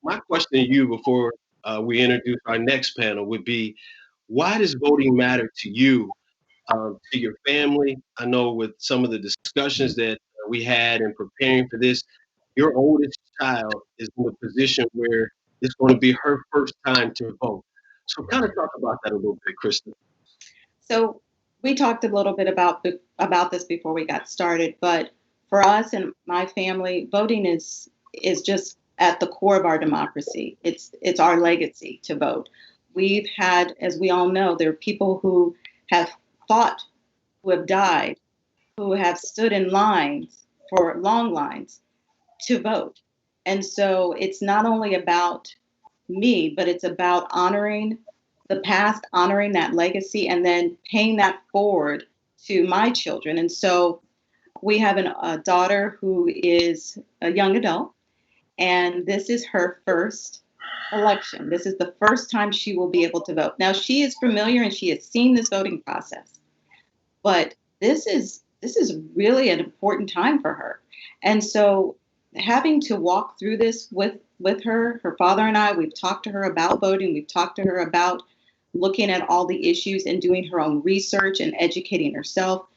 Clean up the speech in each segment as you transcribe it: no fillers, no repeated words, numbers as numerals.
my question to you before we introduce our next panel would be, why does voting matter to you, to your family? I know with some of the discussions that we had in preparing for this, your oldest child is in a position where it's going to be her first time to vote. So, kind of talk about that a little bit, Krista. So we talked a little bit about this before we got started, but for us and my family, voting is just at the core of our democracy. It's our legacy to vote. We've had, as we all know, there are people who have fought, who have died, who have stood in lines for long lines to vote. And so it's not only about me, but it's about honoring the past, honoring that legacy, and then paying that forward to my children. And so we have a daughter who is a young adult, and this is her first election. This is the first time she will be able to vote. Now she is familiar and she has seen this voting process, but this is really an important time for her. And so having to walk through this with her father and I, we've talked to her about voting, we've talked to her about looking at all the issues and doing her own research and educating herself.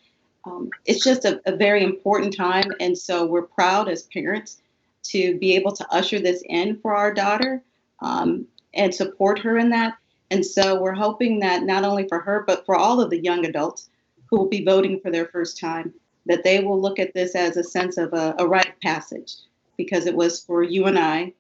It's just a very important time. And so we're proud as parents to be able to usher this in for our daughter, and support her in that. And so we're hoping that not only for her, but for all of the young adults who will be voting for their first time, that they will look at this as a sense of a rite of passage, because it was for you and I